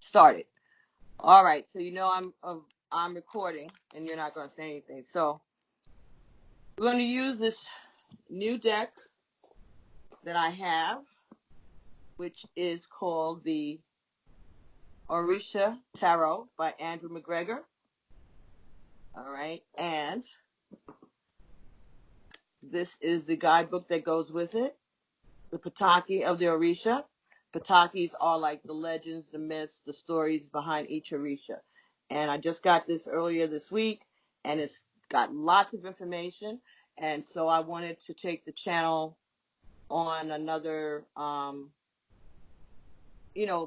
started. All right, so you know I'm recording, and you're not going to say anything. So we're going to use this new deck that I have, which is called the Orisha Tarot by Andrew McGregor. All right, and this is the guidebook that goes with it, the Patakis of the Orisha. Patakis are like the legends, the myths, the stories behind each Orisha. And I just got this earlier this week, and it's got lots of information. And so I wanted to take the channel on another,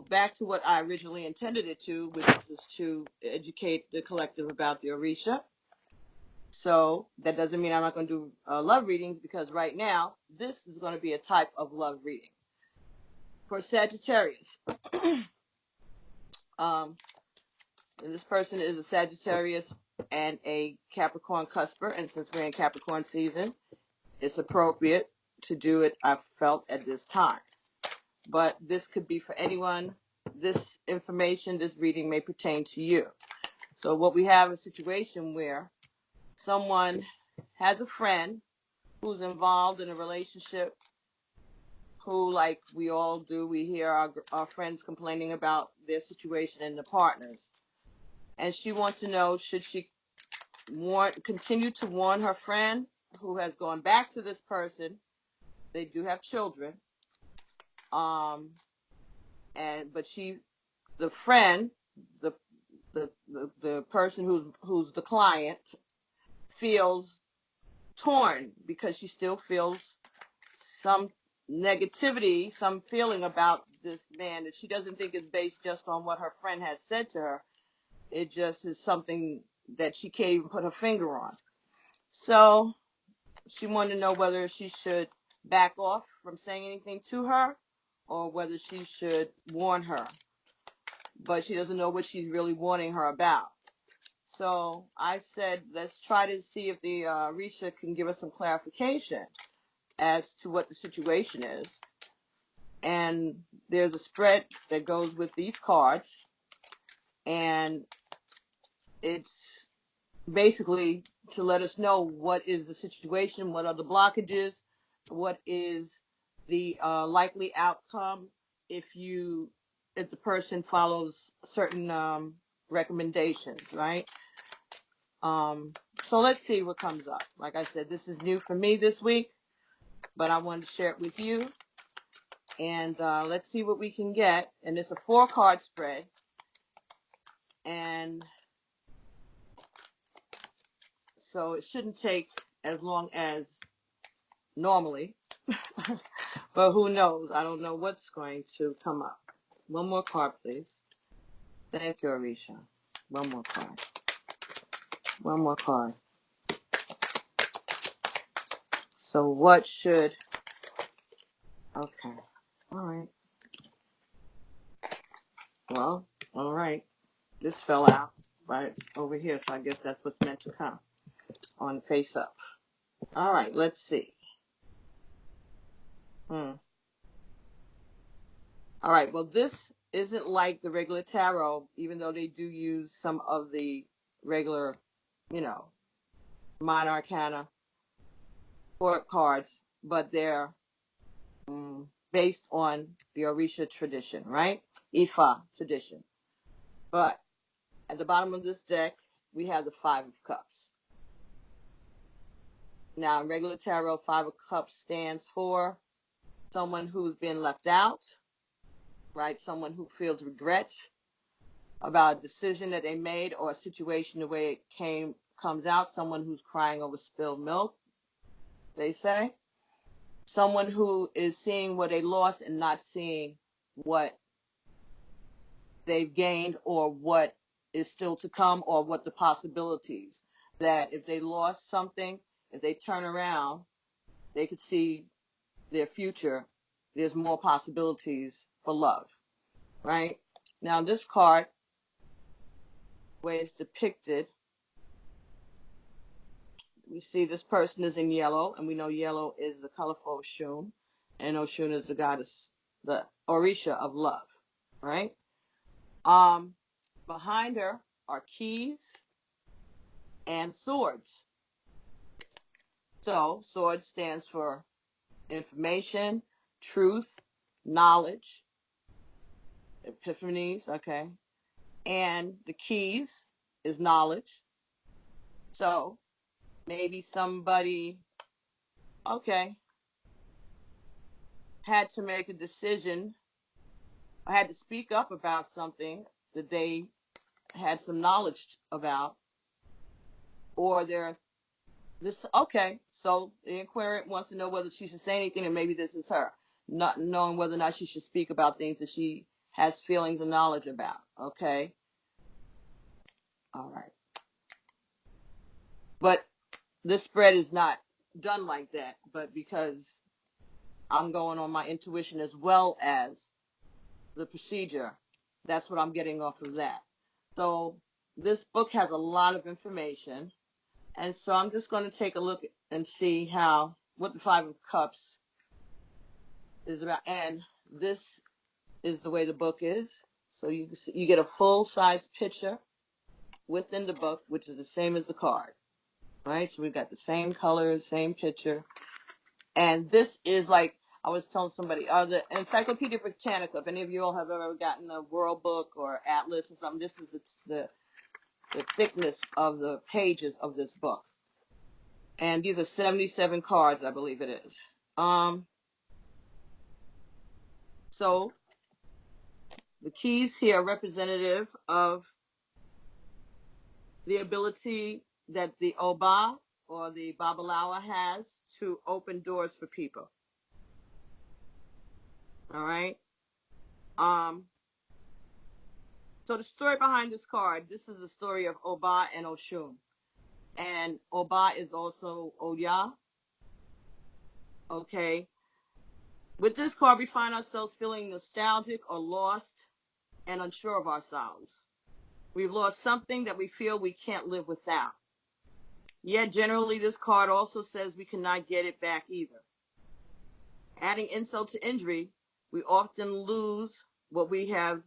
back to what I originally intended it to, which was to educate the collective about the Orisha. So that doesn't mean I'm not going to do love readings, because right now this is going to be a type of love reading for Sagittarius. And this person is a Sagittarius and a Capricorn cusper, and since we're in Capricorn season, it's appropriate to do it, I felt, at this time. But this could be for anyone. This information, this reading may pertain to you. So what we have is a situation where someone has a friend who's involved in a relationship, who, like we all do, we hear our friends complaining about their situation and the partners. And she wants to know, should she continue to warn her friend who has gone back to this person? They do have children. But the friend, the person who's the client, feels torn because she still feels some negativity, some feeling about this man that she doesn't think is based just on what her friend has said to her. It just is something that she can't even put her finger on. So she wanted to know whether she should back off from saying anything to her or whether she should warn her. But she doesn't know what she's really warning her about. So I said, let's try to see if the Orisha can give us some clarification as to what the situation is. And there's a spread that goes with these cards, and it's basically to let us know what is the situation, what are the blockages, what is the likely outcome if the person follows certain recommendations, right? So let's see what comes up. Like I said, this is new for me this week, but I wanted to share it with you. And let's see what we can get. And it's a 4-card spread. And so it shouldn't take as long as normally. But who knows? I don't know what's going to come up. One more card, please. Thank you, Orisha. One more card. One more card. So what should... Okay. All right. Well, all right. This fell out right over here, so I guess that's what's meant to come on face up. All right, let's see. All right, well, this isn't like the regular tarot, even though they do use some of the regular, minor arcana court cards, but they're based on the Orisha tradition, right? Ifa tradition. But at the bottom of this deck, we have the 5 of Cups. Now, in regular tarot, 5 of Cups stands for someone who's been left out, right? Someone who feels regret about a decision that they made or a situation the way it comes out. Someone who's crying over spilled milk, they say. Someone who is seeing what they lost and not seeing what they've gained or what is still to come, or what the possibilities, that if they lost something, if they turn around, they could see their future. There's more possibilities for love, right? Now this card, where it's depicted, we see this person is in yellow, and we know yellow is the color for Oshun, and Oshun is the goddess, the Orisha of love, right? Behind her are keys and swords. So sword stands for information, truth, knowledge, epiphanies, okay. And the keys is knowledge. So maybe somebody, okay, had to make a decision, or had to speak up about something that they had some knowledge about, or they're this, okay, so the inquirer wants to know whether she should say anything, and maybe this is her, not knowing whether or not she should speak about things that she has feelings and knowledge about, okay? All right. But this spread is not done like that, but because I'm going on my intuition as well as the procedure, that's what I'm getting off of that. So this book has a lot of information, and so I'm just going to take a look and see what the Five of Cups is about. And this is the way the book is. So you get a full-size picture within the book, which is the same as the card, right? So we've got the same colors, same picture. And this is like, I was telling somebody, the Encyclopedia Britannica, if any of you all have ever gotten a World Book or Atlas or something, this is the thickness of the pages of this book. And these are 77 cards, I believe it is. So the keys here are representative of the ability that the Oba or the Babalawa has to open doors for people. All right. So the story behind this card, this is the story of Oba and Oshun. And Oba is also Oya. Okay. With this card, we find ourselves feeling nostalgic or lost and unsure of ourselves. We've lost something that we feel we can't live without. Yet generally this card also says we cannot get it back either. Adding insult to injury, we often lose what we have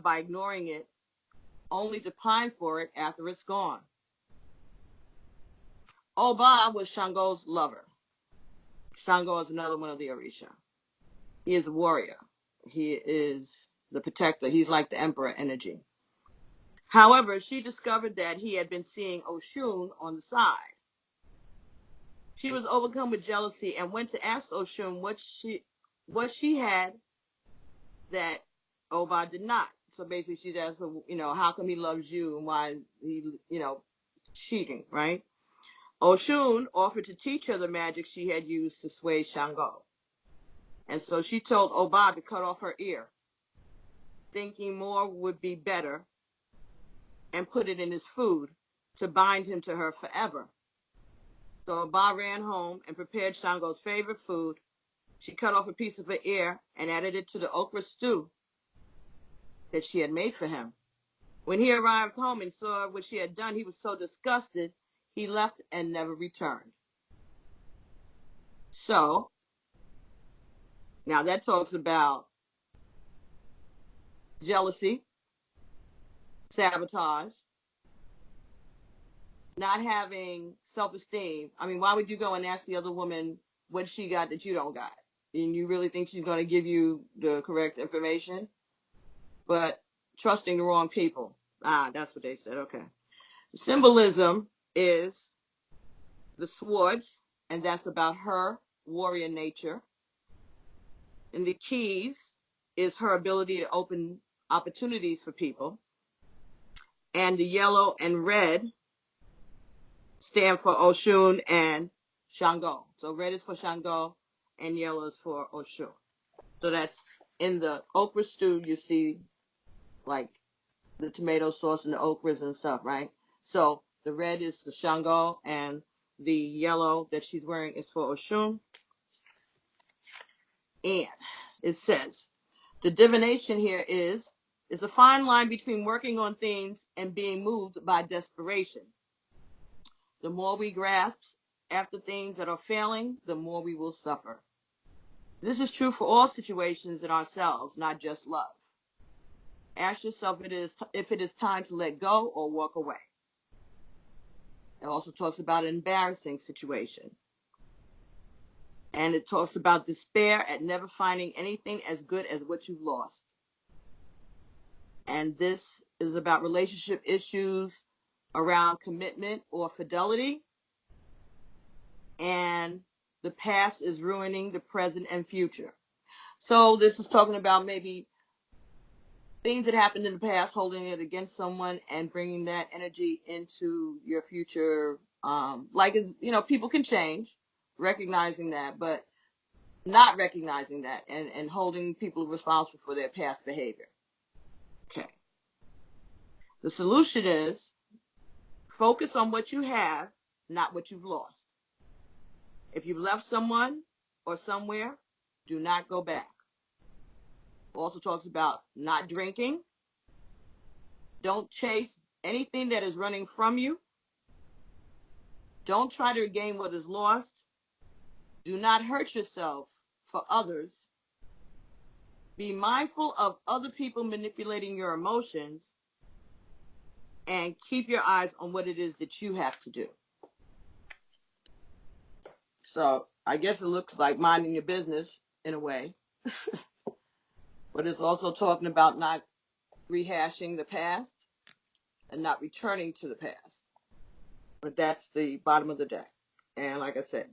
by ignoring it, only to pine for it after it's gone. Oba was Shango's lover. Shango is another one of the Orisha. He is a warrior. He is the protector. He's like the emperor energy. However, she discovered that he had been seeing Oshun on the side. She was overcome with jealousy and went to ask Oshun what she had that Oba did not. So basically she asked her, how come he loves you and why he, cheating, right? Oshun offered to teach her the magic she had used to sway Shango. And so she told Oba to cut off her ear, thinking more would be better, and put it in his food to bind him to her forever. So Oba ran home and prepared Shango's favorite food. She cut off a piece of her ear and added it to the okra stew that she had made for him. When he arrived home and saw what she had done, he was so disgusted, he left and never returned. So, now that talks about jealousy, sabotage, not having self-esteem. I mean, why would you go and ask the other woman what she got that you don't got? And you really think she's going to give you the correct information? But trusting the wrong people. That's what they said. Okay. The symbolism is the swords, and that's about her warrior nature. And the keys is her ability to open opportunities for people. And the yellow and red stand for Oshun and Shango. So red is for Shango and yellow is for Oshun. So that's in the okra stew, you see like the tomato sauce and the okras and stuff, right? So the red is the Shango and the yellow that she's wearing is for Oshun. And it says, the divination here is a fine line between working on things and being moved by desperation. The more we grasp after things that are failing, the more we will suffer. This is true for all situations in ourselves, not just love. Ask yourself if it is time to let go or walk away. It also talks about an embarrassing situation. And it talks about despair at never finding anything as good as what you've lost. And this is about relationship issues around commitment or fidelity. And the past is ruining the present and future. So this is talking about maybe things that happened in the past, holding it against someone and bringing that energy into your future. People can change, recognizing that, but not recognizing that and holding people responsible for their past behavior. Okay. The solution is focus on what you have, not what you've lost. If you've left someone or somewhere, do not go back. Also talks about not drinking. Don't chase anything that is running from you. Don't try to regain what is lost. Do not hurt yourself for others. Be mindful of other people manipulating your emotions, and keep your eyes on what it is that you have to do. So I guess it looks like minding your business in a way. But it's also talking about not rehashing the past and not returning to the past. But that's the bottom of the deck. And like I said,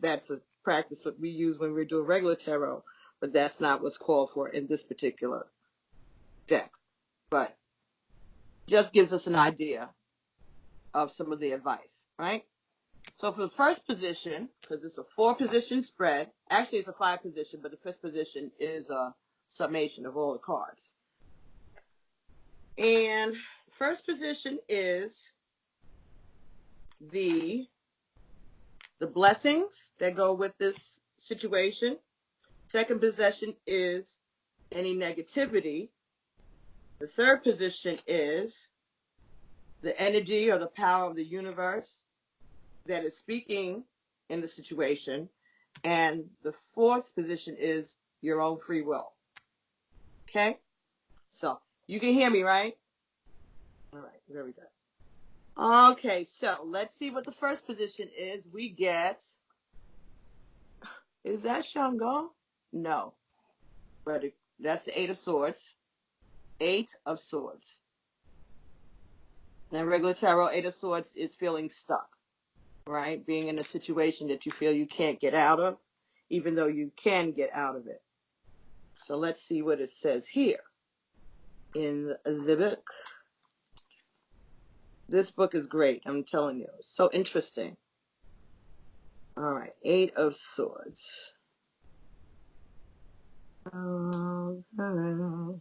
that's a practice that we use when we're doing regular tarot, but that's not what's called for in this particular deck. But just gives us an idea of some of the advice, right? So for the first position, because it's a 4-position spread, actually it's a 5-position, but the first position is a summation of all the cards. And first position is the blessings that go with this situation. Second position is any negativity. The third position is the energy or the power of the universe that is speaking in the situation. And the fourth position is your own free will. Okay? So you can hear me, right? All right, very good. Okay, so let's see what the first position is. We get, is that Shango? No, but that's the 8 of Swords. 8 of Swords. Now, regular tarot, 8 of Swords is feeling stuck, right? Being in a situation that you feel you can't get out of, even though you can get out of it. So let's see what it says here in the book. This book is great, I'm telling you. It's so interesting. All right, 8 of Swords. Mm-hmm.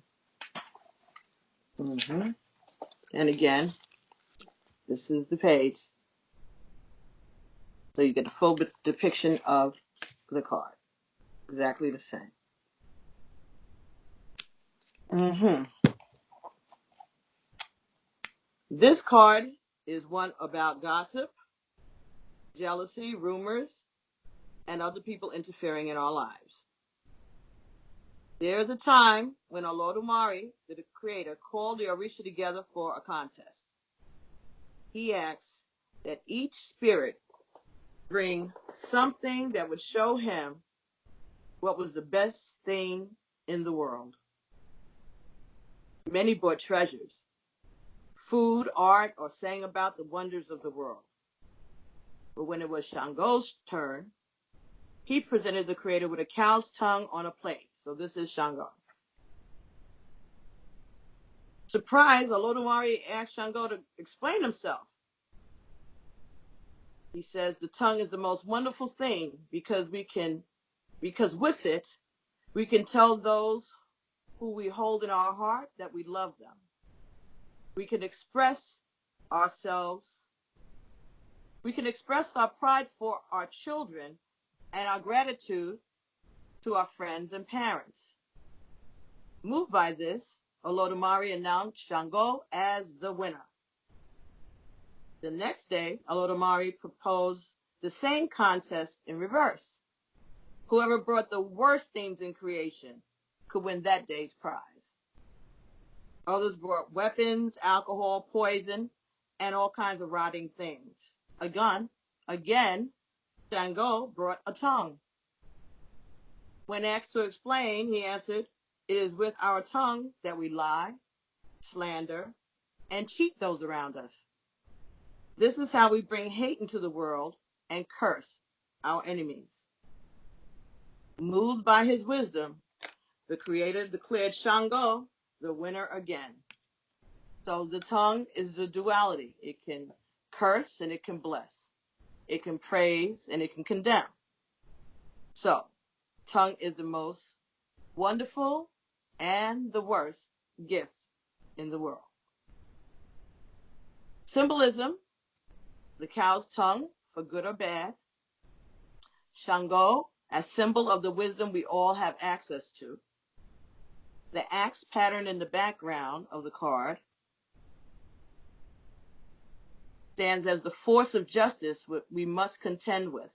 And again, this is the page. So you get a full depiction of the card. Exactly the same. Mm-hmm. This card is one about gossip, jealousy, rumors, and other people interfering in our lives. There's a time when Olodumare, the creator, called the Orisha together for a contest. He asks that each spirit bring something that would show him what was the best thing in the world. Many brought treasures, food, art, or sang about the wonders of the world. But when it was Shango's turn, he presented the creator with a cow's tongue on a plate. So this is Shango. Surprised, Olodumare asked Shango to explain himself. He says the tongue is the most wonderful thing because with it, we can tell those who we hold in our heart that we love them. We can express ourselves. We can express our pride for our children and our gratitude to our friends and parents. Moved by this, Olodumare announced Shango as the winner. The next day, Olodumare proposed the same contest in reverse. Whoever brought the worst things in creation could win that day's prize. Others brought weapons, alcohol, poison, and all kinds of rotting things. Again, Shango brought a tongue. When asked to explain, he answered, "It is with our tongue that we lie, slander, and cheat those around us. This is how we bring hate into the world and curse our enemies." Moved by his wisdom, the Creator declared Shango the winner again. So the tongue is the duality. It can curse and it can bless. It can praise and it can condemn. So, tongue is the most wonderful and the worst gift in the world. Symbolism: the cow's tongue for good or bad. Shango as symbol of the wisdom we all have access to. The axe pattern in the background of the card stands as the force of justice we must contend with.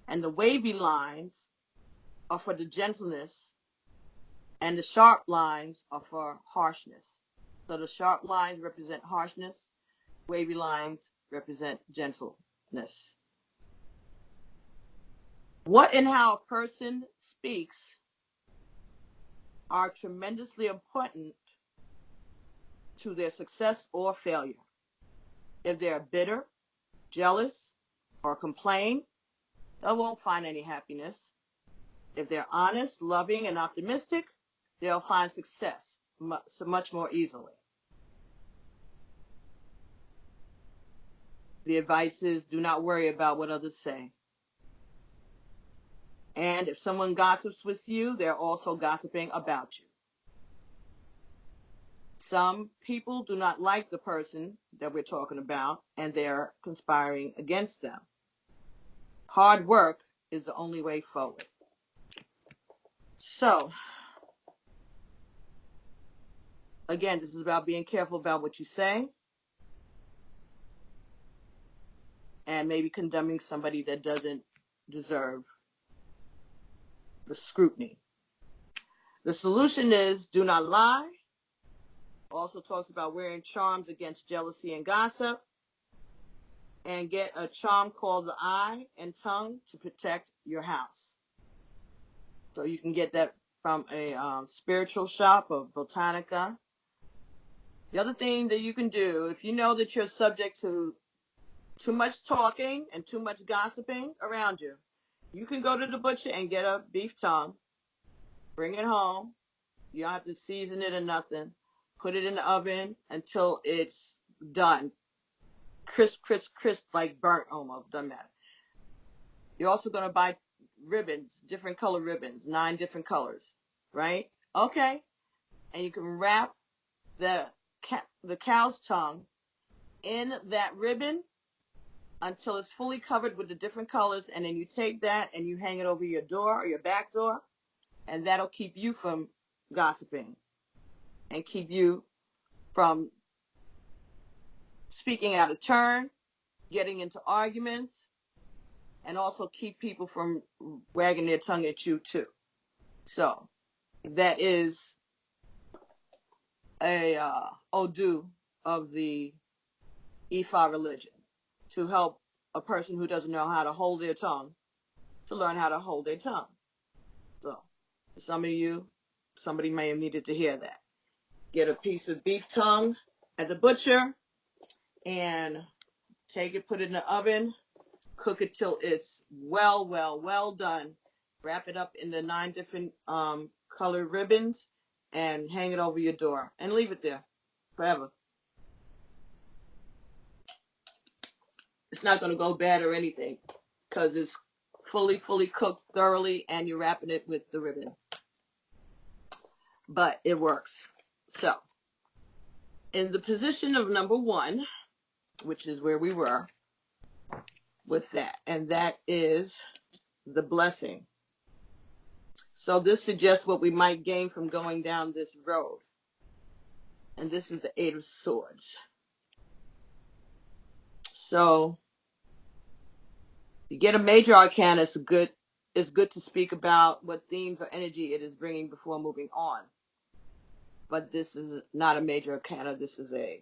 And the wavy lines are for the gentleness, and the sharp lines are for harshness. So the sharp lines represent harshness, wavy lines represent gentleness. What and how a person speaks are tremendously important to their success or failure. If they're bitter, jealous, or complain, they won't find any happiness. If they're honest, loving, and optimistic, they'll find success much more easily. The advice is, do not worry about what others say. And if someone gossips with you, they're also gossiping about you. Some people do not like the person that we're talking about, and they're conspiring against them. Hard work is the only way forward. So, again, this is about being careful about what you say, and maybe condemning somebody that doesn't deserve the scrutiny. The solution is, do not lie. Also talks about wearing charms against jealousy and gossip, and get a charm called the eye and tongue to protect your house. So you can get that from a spiritual shop of Botanica. The other thing that you can do, if you know that you're subject to too much talking and too much gossiping around you, you can go to the butcher and get a beef tongue, bring it home. You don't have to season it or nothing. Put it in the oven until it's done. Crisp, crisp, crisp, like burnt almost. Doesn't matter. You're also going to buy ribbons, different color ribbons, 9 different colors, right? Okay. And you can wrap the cow's tongue in that ribbon until it's fully covered with the different colors, and then you take that and you hang it over your door or your back door, and that'll keep you from gossiping and keep you from speaking out of turn, getting into arguments, and also keep people from wagging their tongue at you too. So that is a Odu of the Ifa religion, to help a person who doesn't know how to hold their tongue to learn how to hold their tongue. So for some of you, somebody may have needed to hear that. Get a piece of beef tongue at the butcher and take it, put it in the oven, cook it till it's well done. Wrap it up in the 9 different colored ribbons and hang it over your door and leave it there forever. It's not going to go bad or anything because it's fully cooked thoroughly, and you're wrapping it with the ribbon. But it works. So, in the position of number 1, which is where we were with that, and that is the blessing. So this suggests what we might gain from going down this road. And this is the 8 of Swords. So you get a major arcana, it's a good it's good to speak about what themes or energy it is bringing before moving on. But this is not a major arcana. This is a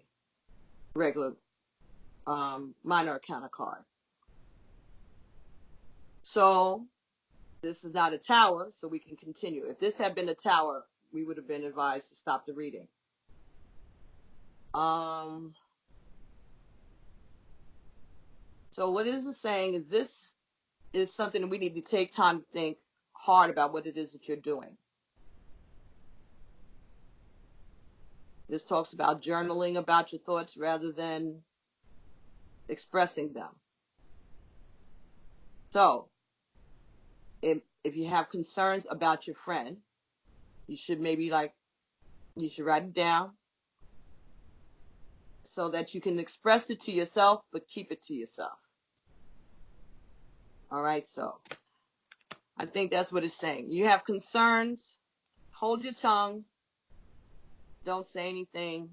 regular minor arcana card. So this is not a tower, so we can continue. If this had been a tower, we would have been advised to stop the reading. So what is it saying is this is something that we need to take time to think hard about what it is that you're doing. This talks about journaling about your thoughts rather than expressing them. So if you have concerns about your friend, you should write it down so that you can express it to yourself, but keep it to yourself. All right, so I think that's what it's saying. You have concerns, hold your tongue, don't say anything,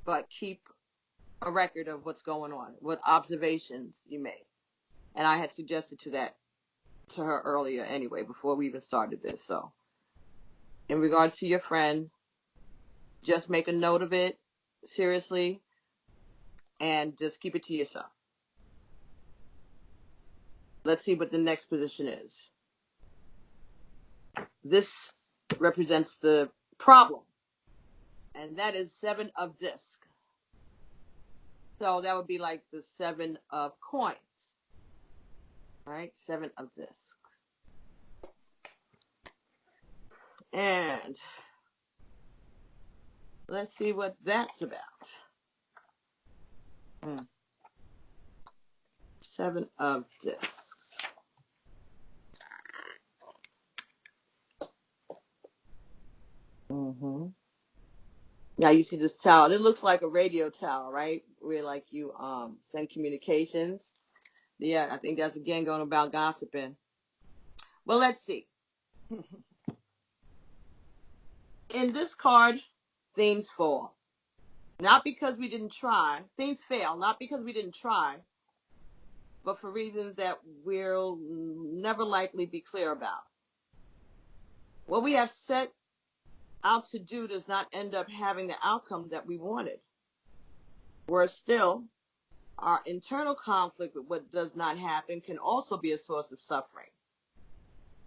but keep a record of what's going on, what observations you made. And I had suggested to her earlier anyway, before we even started this. So in regards to your friend, just make a note of it seriously and just keep it to yourself. Let's see what the next position is. This represents the problem, and that is 7 of discs. So that would be like the 7 of coins. All right, 7 of discs. And let's see what that's about. 7 of discs. Now you see this tower. It looks like a radio tower, right? Where like you send communications. Yeah, I think that's again going about gossiping. Well, let's see. In this card, things fall. Not because we didn't try. Things fail, not because we didn't try, but for reasons that we'll never likely be clear about. What we have set out to do does not end up having the outcome that we wanted. Worse still, our internal conflict with what does not happen can also be a source of suffering.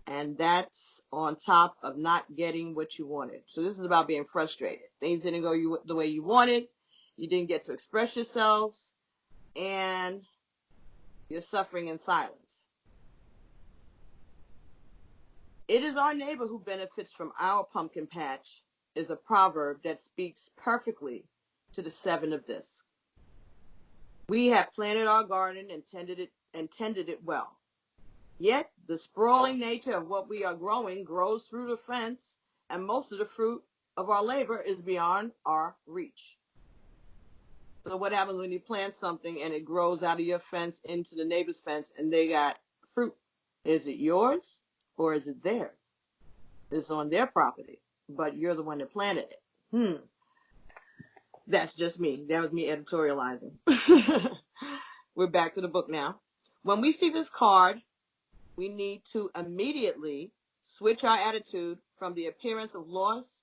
And that's on top of not getting what you wanted. So this is about being frustrated. Things didn't go the way you wanted. You didn't get to express yourselves. And you're suffering in silence. It is our neighbor who benefits from our pumpkin patch is a proverb that speaks perfectly to the 7 of discs. We have planted our garden and tended it well. Yet the sprawling nature of what we are growing grows through the fence, and most of the fruit of our labor is beyond our reach. So what happens when you plant something and it grows out of your fence into the neighbor's fence and they got fruit? Is it yours or is it theirs? It's on their property, but you're the one that planted it. That's just me. That was me editorializing. We're back to the book now. When we see this card, we need to immediately switch our attitude from the appearance of loss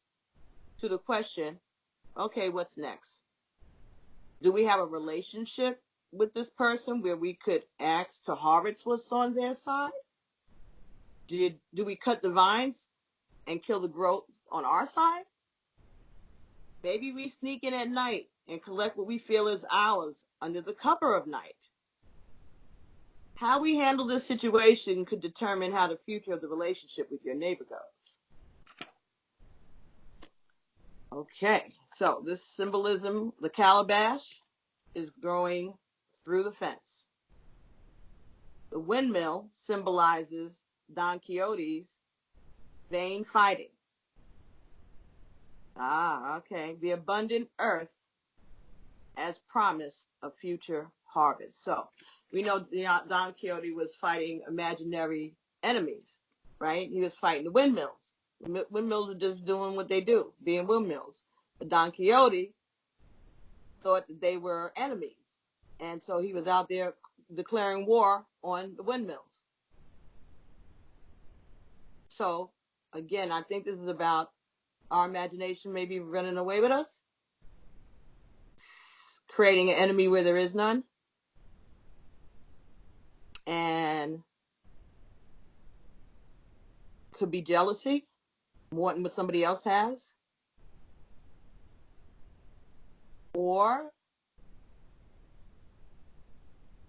to the question, okay, what's next? Do we have a relationship with this person where we could ask to harvest what's on their side? Do we cut the vines and kill the growth on our side? Maybe we sneak in at night and collect what we feel is ours under the cover of night. How we handle this situation could determine how the future of the relationship with your neighbor goes. Okay, so this symbolism, the calabash, is growing through the fence. The windmill symbolizes Don Quixote's vain fighting. Okay. The abundant earth as promise of future harvest. So we know Don Quixote was fighting imaginary enemies, right? He was fighting the windmills. The windmills were just doing what they do, being windmills. But Don Quixote thought that they were enemies. And so he was out there declaring war on the windmills. So, again, I think this is about our imagination maybe running away with us, creating an enemy where there is none, and could be jealousy, wanting what somebody else has, or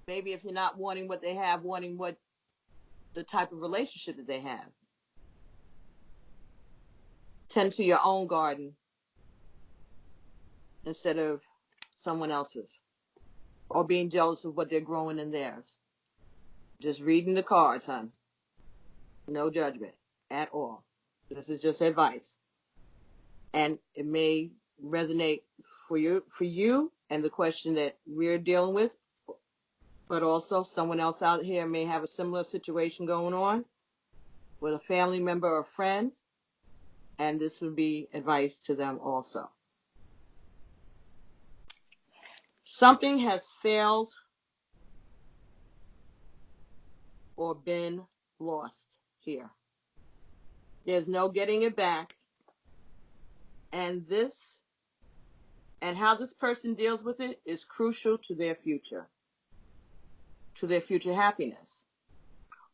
maybe if you're not wanting what they have, wanting what the type of relationship that they have. Tend to your own garden instead of someone else's, or being jealous of what they're growing in theirs. Just reading the cards, hon. No judgment at all. This is just advice. And it may resonate for you and the question that we're dealing with, but also someone else out here may have a similar situation going on with a family member or friend, and this would be advice to them also. Something has failed or been lost here. There's no getting it back. And how this person deals with it is crucial to their future happiness.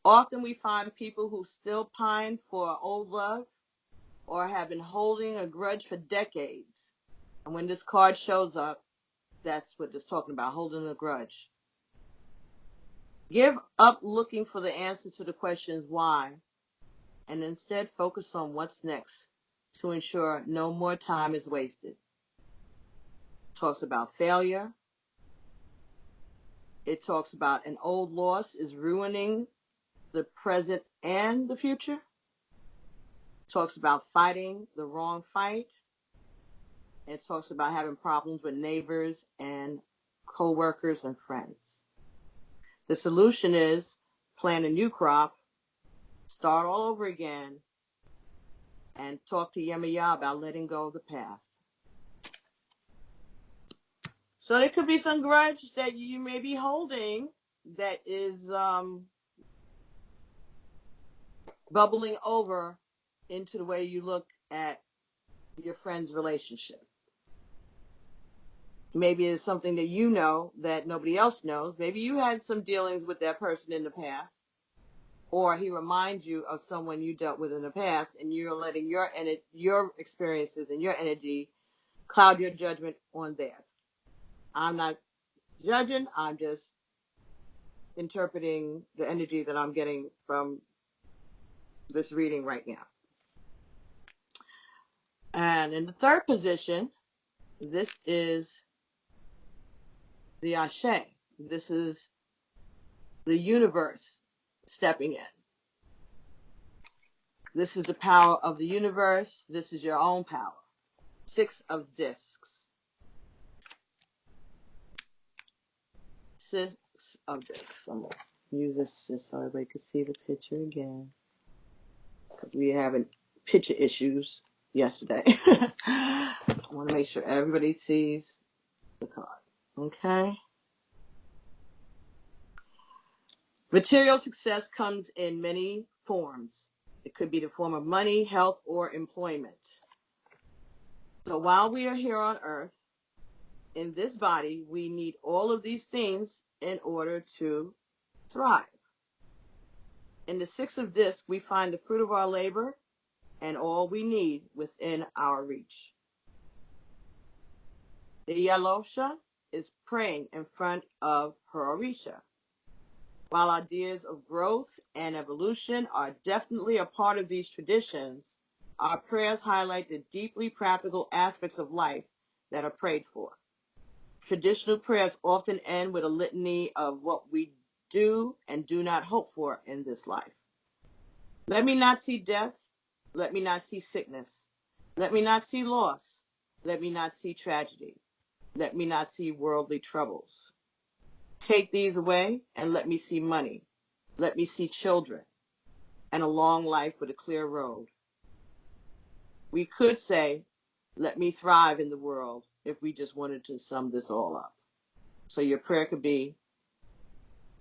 Often we find people who still pine for old love or have been holding a grudge for decades. And when this card shows up, that's what it's talking about, holding a grudge. Give up looking for the answer to the questions why, and instead focus on what's next to ensure no more time is wasted. Talks about failure. It talks about an old loss is ruining the present and the future. Talks about fighting the wrong fight. It talks about having problems with neighbors and co-workers and friends. The solution is plant a new crop, start all over again, and talk to Yemaya about letting go of the past. So there could be some grudge that you may be holding that is bubbling over into the way you look at your friend's relationship. Maybe it's something that you know that nobody else knows. Maybe you had some dealings with that person in the past, or he reminds you of someone you dealt with in the past, and you're letting your experiences and your energy cloud your judgment on theirs. I'm not judging, I'm just interpreting the energy that I'm getting from this reading right now. And in the third position, this is the Ashe. This is the universe stepping in. This is the power of the universe. This is your own power. 6 of discs. 6 of discs. I'm going to use this just so everybody can see the picture again, because we were having picture issues yesterday. I want to make sure everybody sees the card. Okay? Material success comes in many forms. It could be the form of money, health, or employment. So while we are here on earth, in this body, we need all of these things in order to thrive. In the 6 of discs, we find the fruit of our labor and all we need within our reach. The Yalosha is praying in front of her Orisha. While ideas of growth and evolution are definitely a part of these traditions, our prayers highlight the deeply practical aspects of life that are prayed for. Traditional prayers often end with a litany of what we do and do not hope for in this life. Let me not see death. Let me not see sickness. Let me not see loss. Let me not see tragedy. Let me not see worldly troubles. Take these away and let me see money. Let me see children and a long life with a clear road. We could say, let me thrive in the world if we just wanted to sum this all up. So your prayer could be,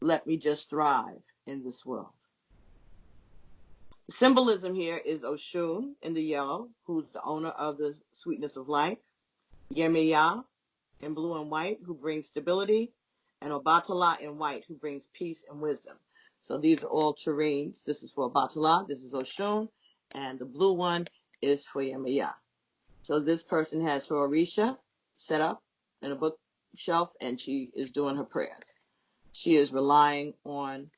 let me just thrive in this world. Symbolism here is Oshun in the yellow, who's the owner of the sweetness of life. Yemiya in blue and white, who brings stability. And Obatala in white, who brings peace and wisdom. So these are all terrains. This is for Obatala, this is Oshun, and the blue one is for Yemiya. So this person has her Orisha set up in a bookshelf, and she is doing her prayers. She is relying on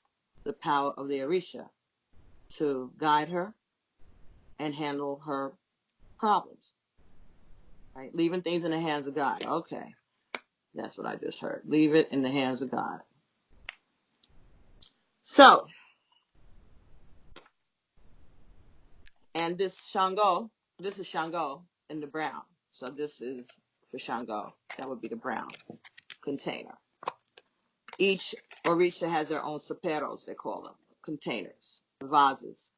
the power of the Orisha to guide her and handle her problems. Right? Leaving things in the hands of God. Okay. That's what I just heard. Leave it in the hands of God. So, and this is Shango in the brown. So this is for Shango. That would be the brown container. Each Orisha has their own saperos, they call them, containers, vases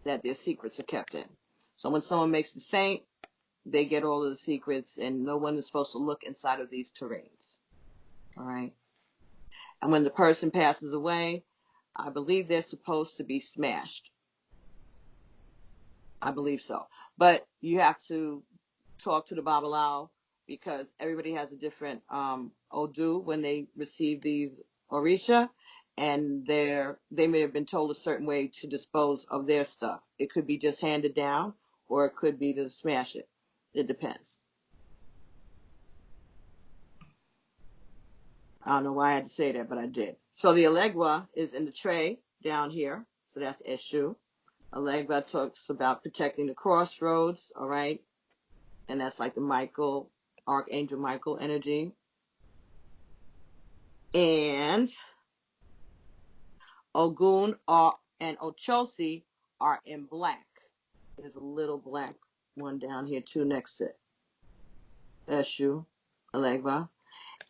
that their secrets are kept in. So when someone makes the saint, they get all of the secrets, and no one is supposed to look inside of these terrains. All right? And when the person passes away, I believe they're supposed to be smashed. I believe so. But you have to talk to the Babalao, because everybody has a different Odu when they receive these Orisha, and they may have been told a certain way to dispose of their stuff. It could be just handed down, or it could be to smash it. It depends. I don't know why I had to say that, but I did. So the Alegua is in the tray down here. So that's Eshu. Alegua talks about protecting the crossroads, all right? And that's like the Archangel Michael energy. And Ogun and Ochosi are in black. There's a little black one down here too next to Eshu, Alegua.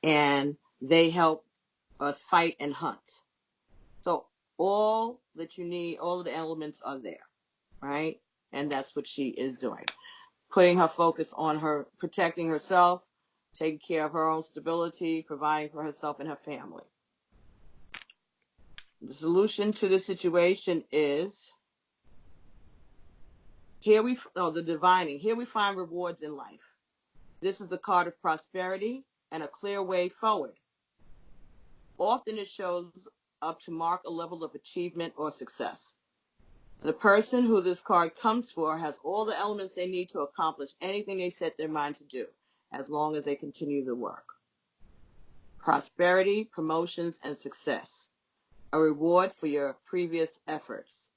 And they help us fight and hunt. So all that you need, all of the elements are there, right? And that's what she is doing. Putting her focus on her protecting herself, taking care of her own stability, providing for herself and her family. The solution to the situation is the divining. Here we find rewards in life. This is the card of prosperity and a clear way forward. Often it shows up to mark a level of achievement or success. The person who this card comes for has all the elements they need to accomplish anything they set their mind to do, as long as they continue the work. Prosperity, promotions, and success. A reward for your previous efforts.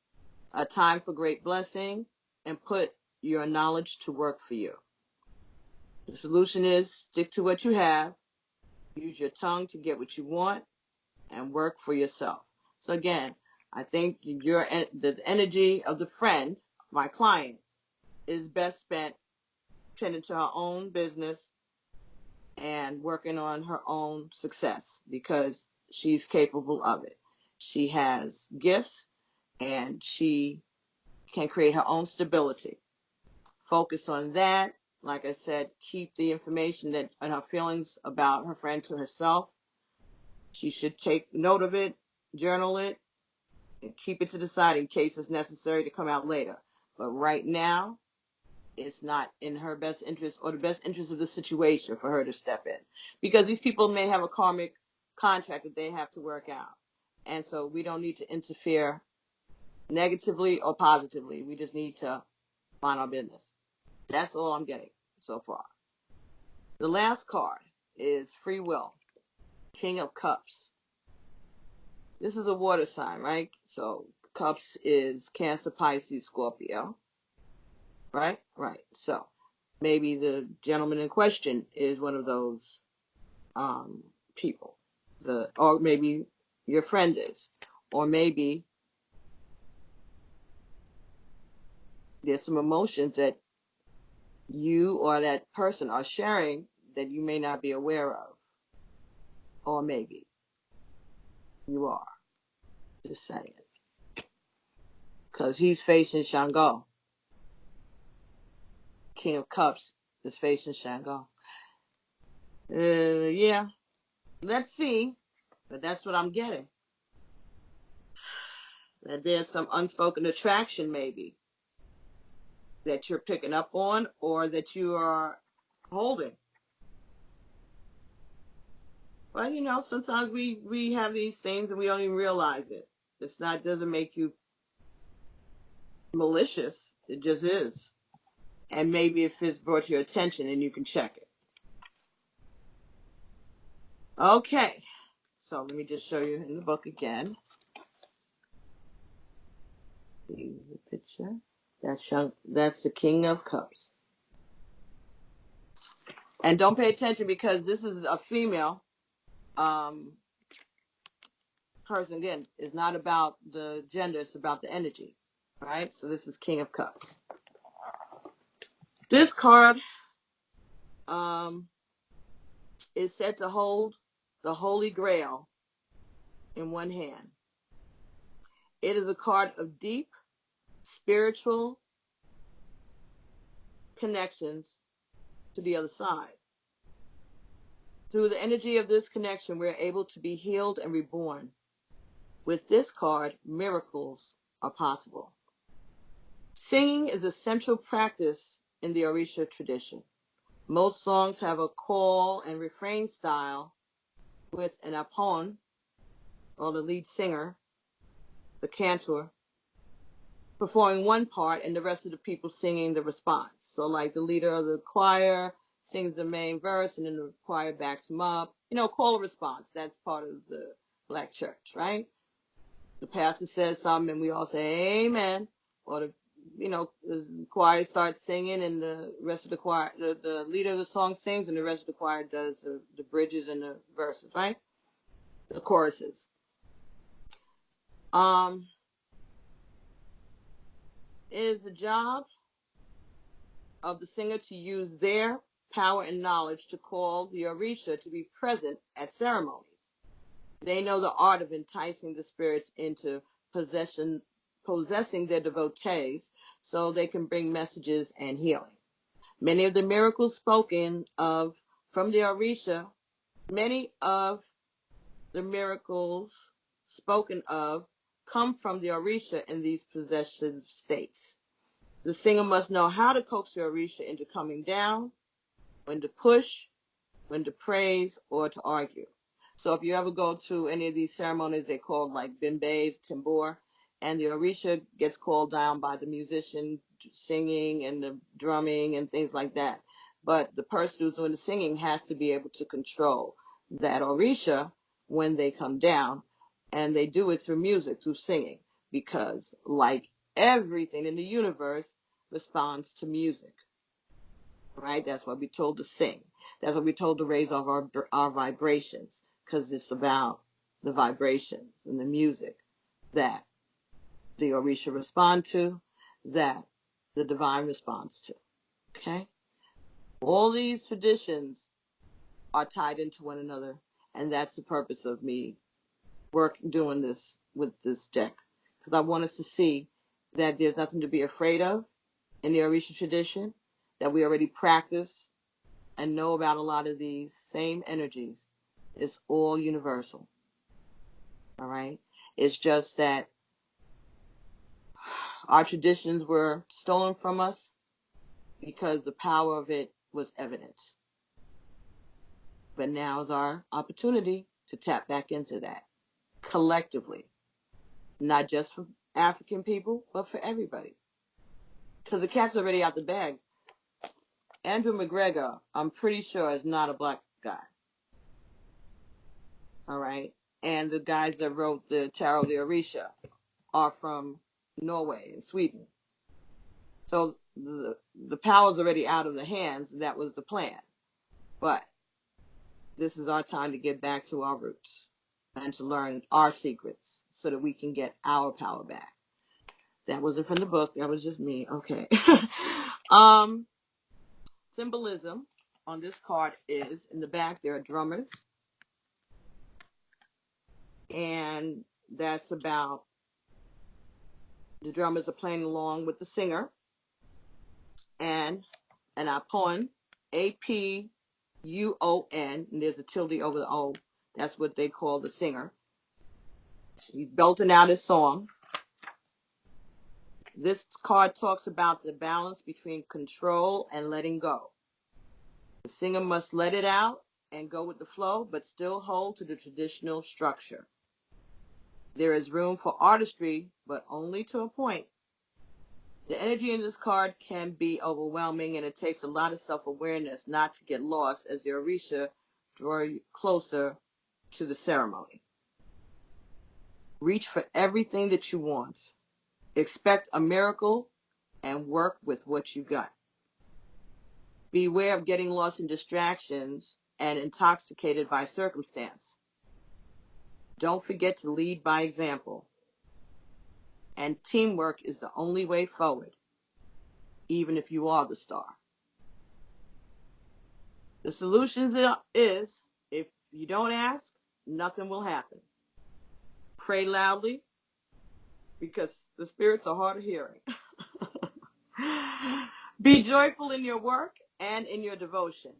A time for great blessing, and put your knowledge to work for you. The solution is stick to what you have, use your tongue to get what you want, and work for yourself. So again, I think the energy of the friend, my client, is best spent tending to her own business and working on her own success, because she's capable of it. She has gifts, and she can create her own stability. Focus on that. Like I said, keep the information and her feelings about her friend to herself. She should take note of it, journal it, and keep it to the side in case it's necessary to come out later. But right now, it's not in her best interest or the best interest of the situation for her to step in, because these people may have a karmic contract that they have to work out. And so we don't need to interfere negatively or positively. We just need to mind our business. That's all I'm getting so far. The last card is free will, King of Cups. This is a water sign, right? So Cups is Cancer, Pisces, Scorpio. Right? Right. So maybe the gentleman in question is one of those people. Or maybe your friend is. Or maybe there's some emotions that you or that person are sharing that you may not be aware of. Or maybe you are. Just saying. Because he's facing Shango. King of Cups is facing Shango. Yeah. Let's see. But that's what I'm getting. that there's some unspoken attraction maybe that you're picking up on or that you are holding. But you know, sometimes we have these things and we don't even realize it. Doesn't make you malicious. It just is. And maybe if it's brought to your attention and you can check it. Okay. So let me just show you in the book again. See the picture. That's the King of Cups. And don't pay attention because this is a female person. Again, it's not about the gender, it's about the energy. Right? So this is King of Cups. This card is said to hold the Holy Grail in one hand. It is a card of deep spiritual connections to the other side. Through the energy of this connection, we're able to be healed and reborn. With this card, miracles are possible. Singing is a central practice in the Orisha tradition. Most songs have a call and refrain style with an apon, or the lead singer, the cantor, performing one part and the rest of the people singing the response. So like the leader of the choir sings the main verse and then the choir backs him up. You know, call and response. That's part of the black church, right? The pastor says something and we all say amen. Or the choir starts singing and the rest of the choir, the leader of the song sings and the rest of the choir does the bridges and the verses, right? The choruses. It is the job of the singer to use their power and knowledge to call the Orisha to be present at ceremonies. They know the art of enticing the spirits into possessing their devotees so they can bring messages and healing. Many of the miracles spoken of from the Orisha, come from the Orisha in these possessive states. The singer must know how to coax the Orisha into coming down, when to push, when to praise, or to argue. So if you ever go to any of these ceremonies, they're called like bimbays, timbor, and the Orisha gets called down by the musician singing and the drumming and things like that. But the person who's doing the singing has to be able to control that Orisha when they come down, and they do it through music, through singing, because like everything in the universe responds to music, right? That's why we're told to sing. That's why we're told to raise our vibrations, because it's about the vibrations and the music that the Orisha respond to, that the divine responds to, okay? All these traditions are tied into one another, and that's the purpose of me doing this with this deck, because I want us to see that there's nothing to be afraid of in the Orisha tradition, that we already practice and know about a lot of these same energies. It's all universal. All right? It's just that our traditions were stolen from us because the power of it was evident. But now is our opportunity to tap back into that collectively, not just for African people, but for everybody. Because the cat's already out the bag. Andrew McGregor, I'm pretty sure, is not a black guy. All right? And the guys that wrote the Tarot de Orisha are from Norway and Sweden. So the power's already out of the hands. That was the plan. But this is our time to get back to our roots and to learn our secrets so that we can get our power back. That wasn't from the book. That was just me. Okay. Symbolism on this card is, in the back, there are drummers. And that's about the drummers are playing along with the singer. And an apon, A-P-U-O-N, and there's a tilde over the O. That's what they call the singer. He's belting out his song. This card talks about the balance between control and letting go. The singer must let it out and go with the flow, but still hold to the traditional structure. There is room for artistry, but only to a point. The energy in this card can be overwhelming, and it takes a lot of self-awareness not to get lost as the Orisha draw you closer to the ceremony. Reach for everything that you want. Expect a miracle and work with what you got. Beware of getting lost in distractions and intoxicated by circumstance. Don't forget to lead by example. And teamwork is the only way forward, even if you are the star. The solution is, if you don't ask, nothing will happen. Pray loudly, because the spirits are hard of hearing. Be joyful in your work and in your devotion.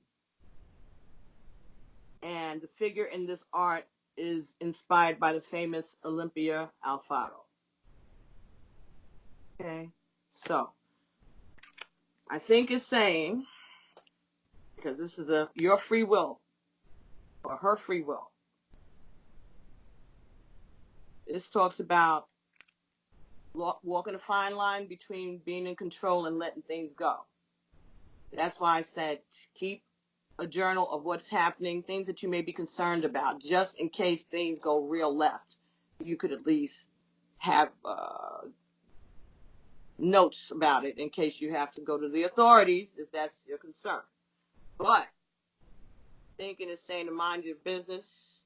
And the figure in this art is inspired by the famous Olympia Alfaro. Okay, so I think it's saying, because this is your free will, or her free will. This talks about walking a fine line between being in control and letting things go. That's why I said keep a journal of what's happening, things that you may be concerned about, just in case things go real left. You could at least have notes about it in case you have to go to the authorities if that's your concern. But thinking is saying to mind your business,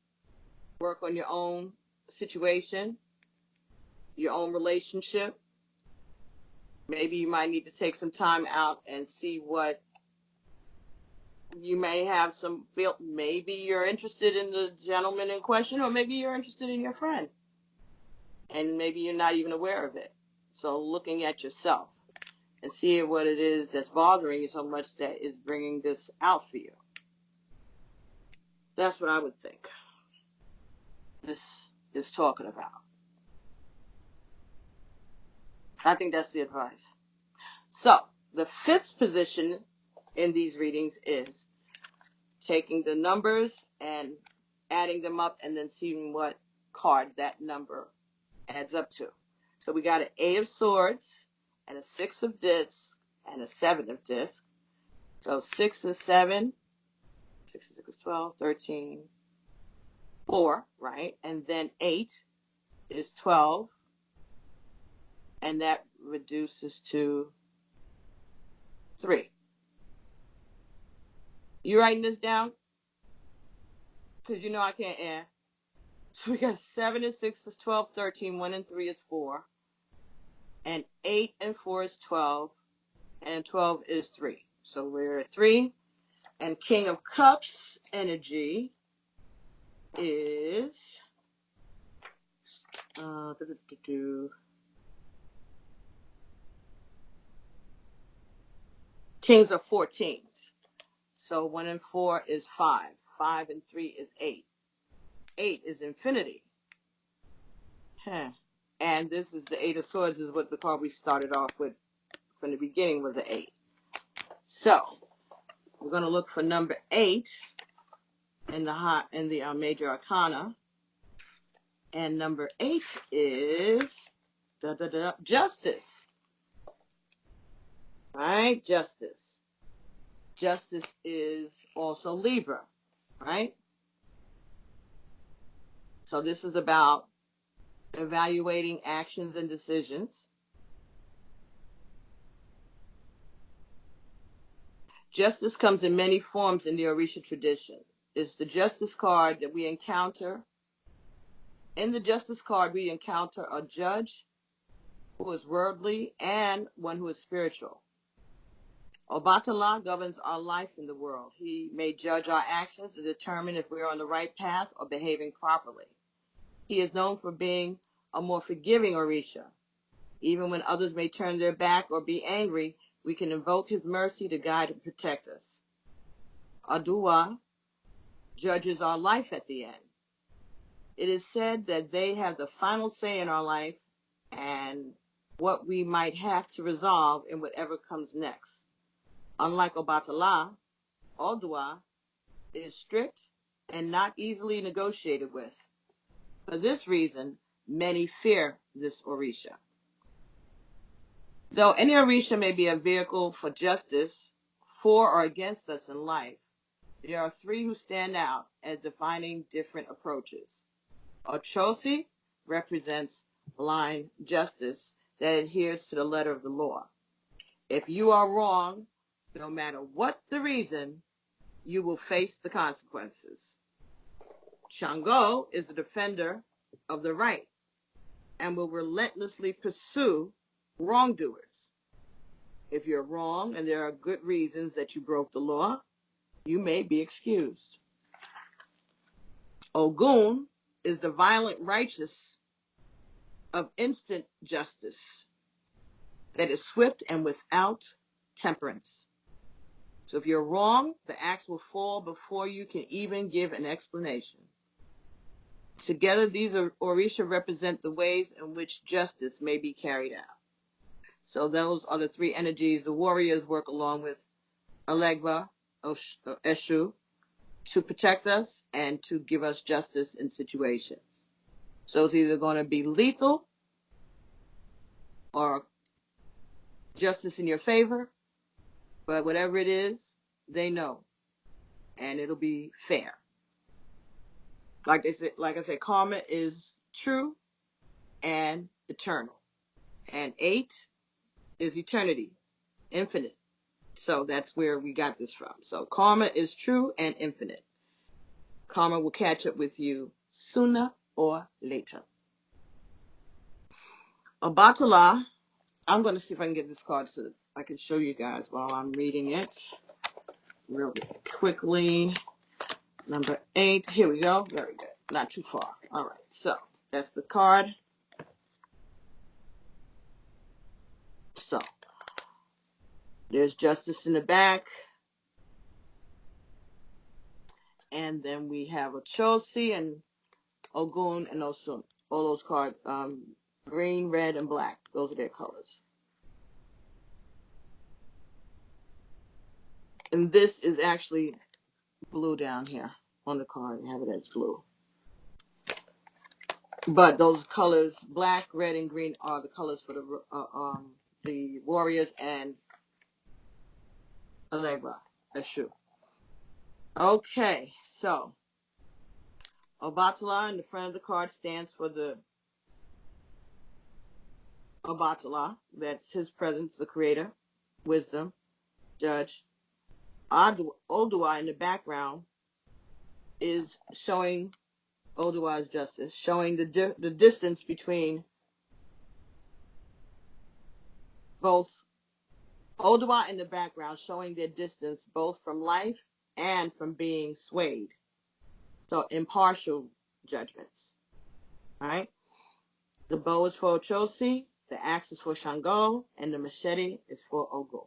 work on your own situation, your own relationship. Maybe you might need to take some time out and see what you may have some feel. Maybe you're interested in the gentleman in question, or maybe you're interested in your friend, and maybe you're not even aware of it. So looking at yourself and seeing what it is that's bothering you so much that is bringing this out for you. That's what I would think this is talking about. I think that's the advice. So the fifth position in these readings is taking the numbers and adding them up and then seeing what card that number adds up to. So we got an 8 of swords and a 6 of discs and a 7 of discs. So 6 and 7, 6 and 6 is 12, 13, 4, right? And then 8 is 12, and that reduces to 3. You writing this down? Because you know I can't add. So we got 7 and 6 is 12, 13, 1 and 3 is 4, and 8 and 4 is 12, and 12 is 3. So we're at 3, and King of Cups energy is Kings of 14s. So 1 and 4 is 5. 5 and 3 is 8. 8 is infinity. And this is the 8 of swords, is what the card we started off with from the beginning was an 8. So we're going to look for number 8 in the major arcana. And number 8 is justice. Right? Justice. Justice is also Libra, right? So this is about evaluating actions and decisions. Justice comes in many forms in the Orisha tradition. It's the justice card that we encounter. In the justice card, we encounter a judge who is worldly and one who is spiritual. Obatilemi governs our life in the world. He may judge our actions to determine if we are on the right path or behaving properly. He is known for being a more forgiving Orisha. Even when others may turn their back or be angry, we can invoke his mercy to guide and protect us. Aduwa judges our life at the end. It is said that they have the final say in our life, and what we might have to resolve in whatever comes next. Unlike Obatala, Odua is strict and not easily negotiated with. For this reason, many fear this Orisha. Though any Orisha may be a vehicle for justice, for or against us in life, there are three who stand out as defining different approaches. Ochosi represents blind justice that adheres to the letter of the law. If you are wrong, no matter what the reason, you will face the consequences. Shango is the defender of the right and will relentlessly pursue wrongdoers. If you're wrong and there are good reasons that you broke the law, you may be excused. Ogun is the violent righteous of instant justice that is swift and without temperance. So if you're wrong, the axe will fall before you can even give an explanation. Together, these Orisha represent the ways in which justice may be carried out. So those are the three energies the warriors work along with Alegba, Eshu, to protect us and to give us justice in situations. So it's either going to be lethal or justice in your favor, but whatever it is, they know, and it'll be fair. Like I said, karma is true and eternal, and 8 is eternity, infinite. So that's where we got this from. So karma is true and infinite. Karma will catch up with you sooner or later. Obatala, I'm going to see if I can get this card so that I can show you guys while I'm reading it real quickly. Number 8. Here we go. Very good. Not too far. All right. So that's the card. So there's justice in the back. And then we have Ochosi and Ogun and Osun. All those cards, green, red, and black. Those are their colors. And this is actually blue down here on the card. I have it as blue. But those colors, black, red, and green, are the colors for the warriors and Allegra, Eshu. Okay, so Obatala in the front of the card stands for the Obatala. That's his presence, the creator, wisdom, judge. Odua in the background is showing Odua's justice, showing the distance between both. Odua in the background showing their distance both from life and from being swayed. So impartial judgments. All right. The bow is for Ochosi, the axe is for Shango, and the machete is for Ogun.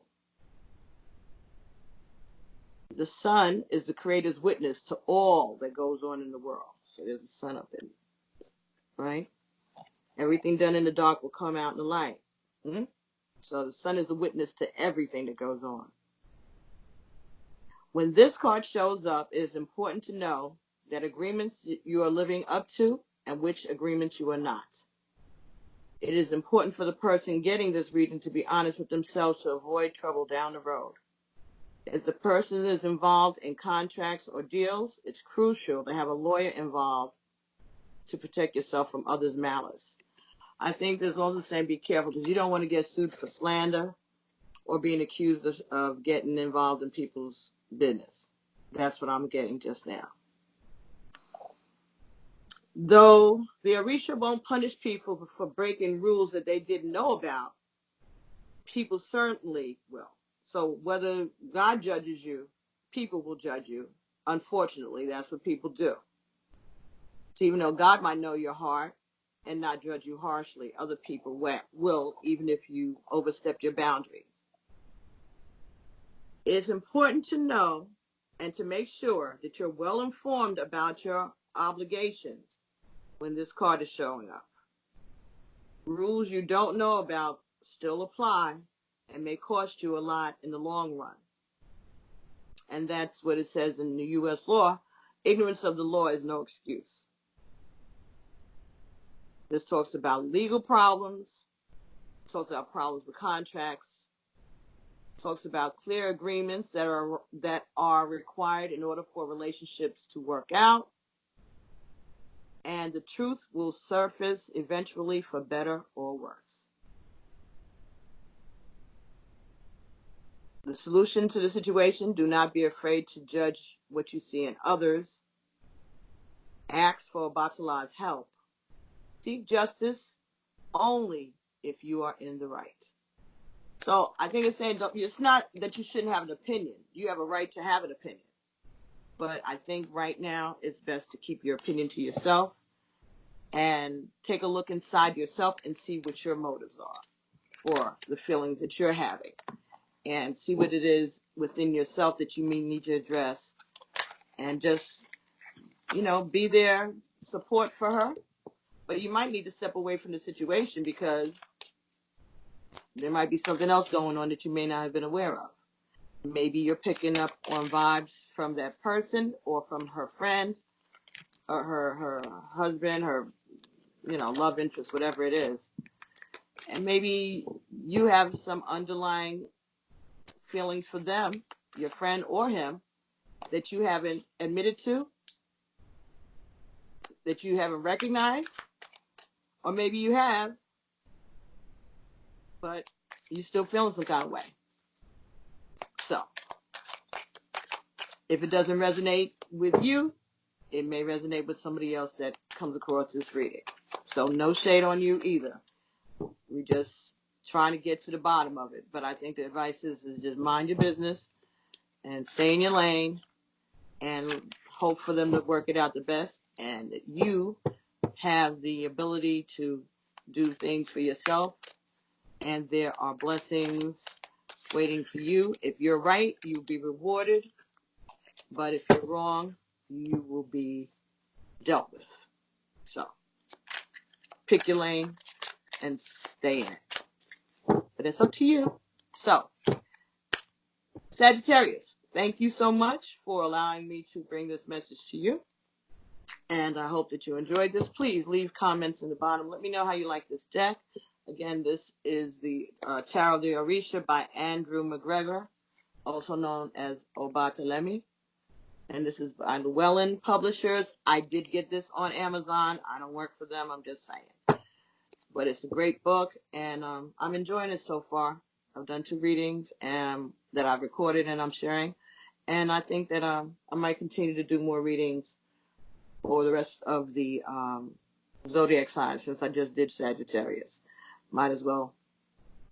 The sun is the creator's witness to all that goes on in the world. So there's the sun up in, right? Everything done in the dark will come out in the light. Mm-hmm. So the sun is a witness to everything that goes on. When this card shows up, it is important to know that agreements you are living up to and which agreements you are not. It is important for the person getting this reading to be honest with themselves to avoid trouble down the road. If the person is involved in contracts or deals, it's crucial to have a lawyer involved to protect yourself from others' malice. I think there's also saying be careful because you don't want to get sued for slander or being accused of getting involved in people's business. That's what I'm getting just now. Though the Orisha won't punish people for breaking rules that they didn't know about, people certainly will. So whether God judges you, people will judge you. Unfortunately, that's what people do. So even though God might know your heart and not judge you harshly, other people will, even if you overstepped your boundaries. It's important to know and to make sure that you're well informed about your obligations when this card is showing up. rules you don't know about still apply and may cost you a lot in the long run. And that's what it says in the U.S. law. Ignorance of the law is no excuse. This talks about legal problems, talks about problems with contracts, talks about clear agreements that are required in order for relationships to work out, and the truth will surface eventually for better or worse. The solution to the situation: do not be afraid to judge what you see in others. Ask for Obatilemi's help. Seek justice only if you are in the right. So I think it's saying it's not that you shouldn't have an opinion. You have a right to have an opinion. But I think right now it's best to keep your opinion to yourself and take a look inside yourself and see what your motives are for the feelings that you're having, and see what it is within yourself that you may need to address, and just, be there, support for her. But you might need to step away from the situation because there might be something else going on that you may not have been aware of. Maybe you're picking up on vibes from that person or from her friend or her husband, her, love interest, whatever it is. And maybe you have some underlying feelings for them, your friend or him, that you haven't admitted to, that you haven't recognized, or maybe you have, but you're still feeling some kind of way. So, if it doesn't resonate with you, it may resonate with somebody else that comes across this reading. So, no shade on you either. We're just trying to get to the bottom of it. But I think the advice is just mind your business and stay in your lane and hope for them to work it out the best, and that you have the ability to do things for yourself, and there are blessings waiting for you. If you're right, you'll be rewarded, but if you're wrong, you will be dealt with. So pick your lane and stay in it, but it's up to you. So Sagittarius, thank you so much for allowing me to bring this message to you, and I hope that you enjoyed this. Please leave comments in the bottom. Let me know how you like this deck. Again, this is the Tarot de Orisha by Andrew McGregor, also known as Obatilemi. And this is by Llewelyn Publishers. I did get this on Amazon. I don't work for them, I'm just saying. But it's a great book, and I'm enjoying it so far. I've done 2 readings that I've recorded and I'm sharing. And I think that I might continue to do more readings for the rest of the zodiac signs, since I just did Sagittarius. Might as well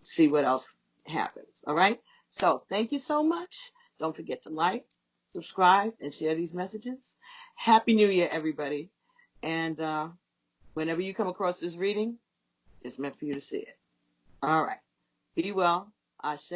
see what else happens. All right? So thank you so much. Don't forget to like, subscribe, and share these messages. Happy New Year, everybody. And whenever you come across this reading, it's meant for you to see it. All right. Be well. Ashe.